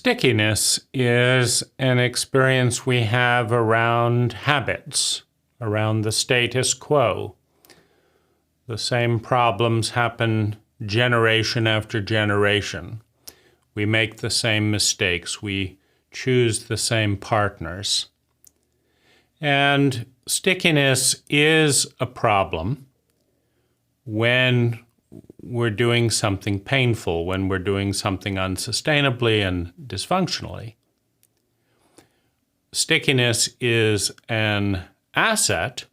Stickiness is an experience we have around habits, around the status quo. The same problems happen generation after generation. We make the same mistakes. We choose the same partners. And stickiness is a problem when we're doing something painful, when we're doing something unsustainably and dysfunctionally. Stickiness is an asset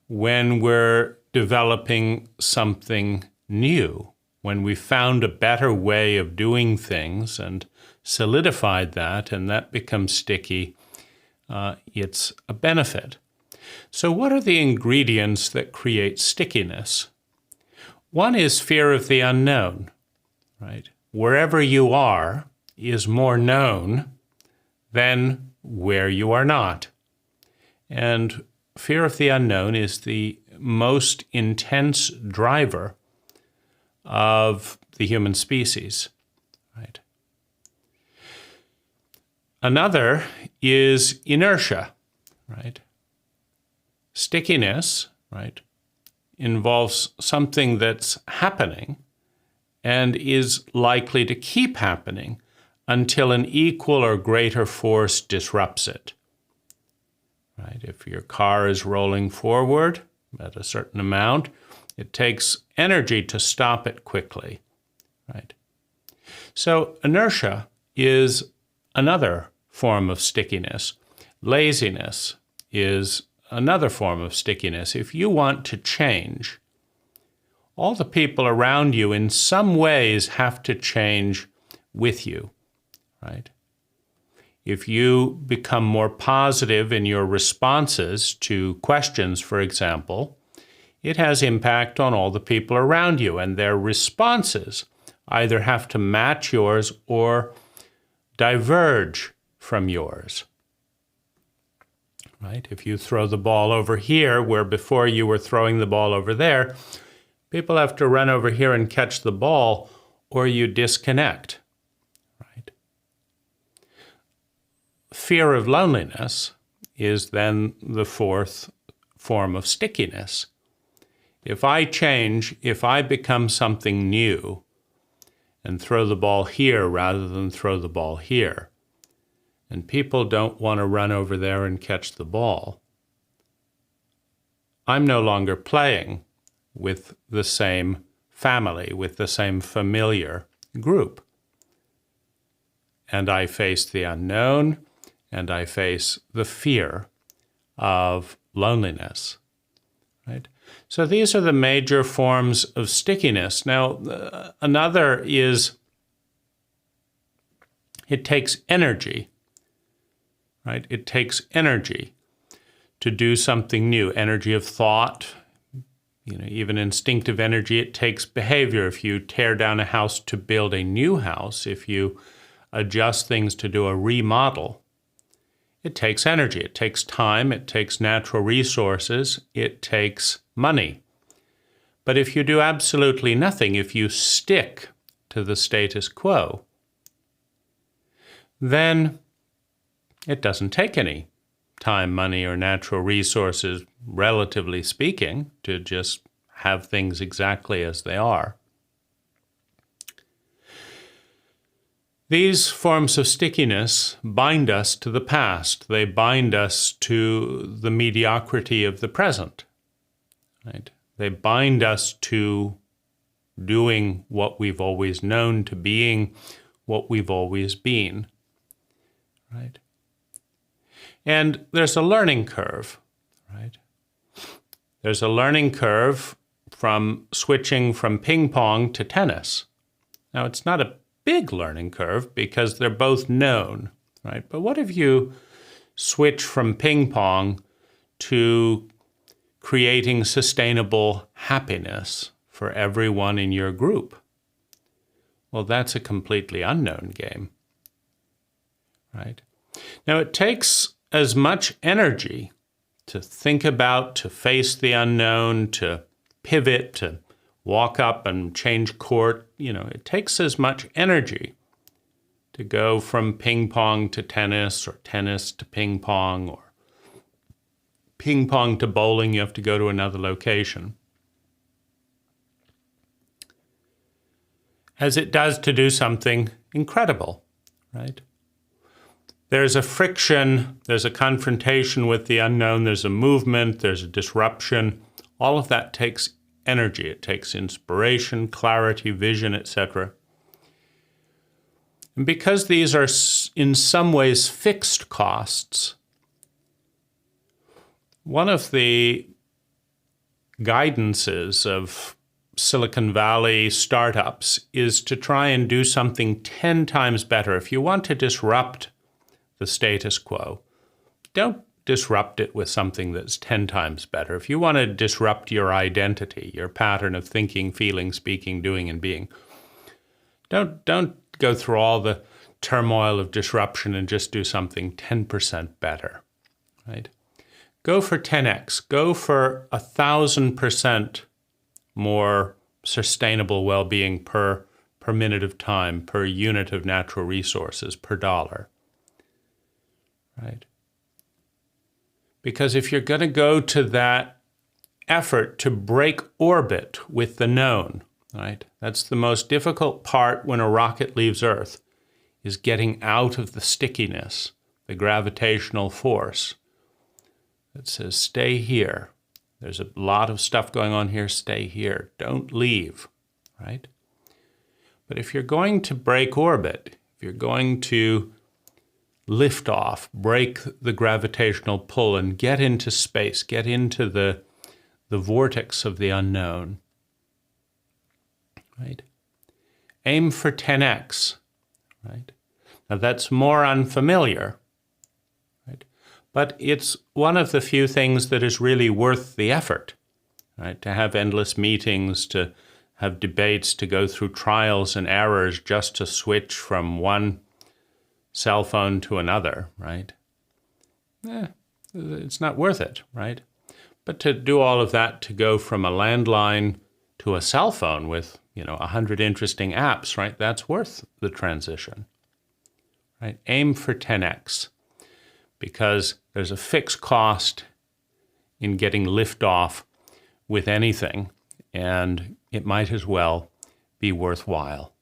when we're developing something new, when we found a better way of doing things and solidified that, and that becomes sticky. It's a benefit. So what are the ingredients that create stickiness? One is fear of the unknown, right? Wherever you are is more known than where you are not. And fear of the unknown is the most intense driver of the human species, right? Another is inertia, right? Stickiness, right, involves something that's happening and is likely to keep happening until an equal or greater force disrupts it. Right? If your car is rolling forward at a certain amount, it takes energy to stop it quickly. Right? So inertia is another form of stickiness. Laziness is another form of stickiness. If you want to change, all the people around you in some ways have to change with you, right? If you become more positive in your responses to questions, for example, it has impact on all the people around you, and their responses either have to match yours or diverge from yours. Right? If you throw the ball over here, where before you were throwing the ball over there, people have to run over here and catch the ball, or you disconnect. Right? Fear of loneliness is then the fourth form of stickiness. If I change, if I become something new and throw the ball here rather than throw the ball here, and people don't want to run over there and catch the ball, I'm no longer playing with the same family, with the same familiar group. And I face the unknown, and I face the fear of loneliness. Right? So these are the major forms of stickiness. Now, another is it takes energy. Right? It takes energy to do something new, energy of thought, even instinctive energy. It takes behavior. If you tear down a house to build a new house, if you adjust things to do a remodel, it takes energy. It takes time. It takes natural resources. It takes money. But if you do absolutely nothing, if you stick to the status quo, then it doesn't take any time, money, or natural resources, relatively speaking, to just have things exactly as they are. These forms of stickiness bind us to the past. They bind us to the mediocrity of the present. Right? They bind us to doing what we've always known, to being what we've always been. Right? And there's a learning curve, right? There's a learning curve from switching from ping pong to tennis. Now, it's not a big learning curve because they're both known, right? But what if you switch from ping pong to creating sustainable happiness for everyone in your group? Well, that's a completely unknown game, right? Now, it takes as much energy to think about, to face the unknown, to pivot, to walk up and change court. It takes as much energy to go from ping pong to tennis, or tennis to ping pong, or ping pong to bowling, you have to go to another location. As it does to do something incredible, right? There's a friction, there's a confrontation with the unknown, there's a movement, there's a disruption. All of that takes energy. It takes inspiration, clarity, vision, etc. And because these are in some ways fixed costs, one of the guidances of Silicon Valley startups is to try and do something 10 times better. If you want to disrupt the status quo, don't disrupt it with something that's 10 times better. If you want to disrupt your identity, your pattern of thinking, feeling, speaking, doing, and being, don't go through all the turmoil of disruption and just do something 10% better, right? Go for 10x. Go for 1,000% more sustainable well-being per minute of time, per unit of natural resources, per dollar, right? Because if you're going to go to that effort to break orbit with the known, right? That's the most difficult part when a rocket leaves Earth, is getting out of the stickiness, the gravitational force that says, stay here. There's a lot of stuff going on here, stay here. Don't leave, right? But if you're going to break orbit, if you're going to lift off, break the gravitational pull and get into space, get into the vortex of the unknown, right? Aim for 10x, right? Now that's more unfamiliar, right? But it's one of the few things that is really worth the effort, right? To have endless meetings, to have debates, to go through trials and errors just to switch from one cell phone to another, right? It's not worth it, right? But to do all of that, to go from a landline to a cell phone with, 100 interesting apps, right? That's worth the transition, right? Aim for 10x, because there's a fixed cost in getting liftoff with anything, and it might as well be worthwhile.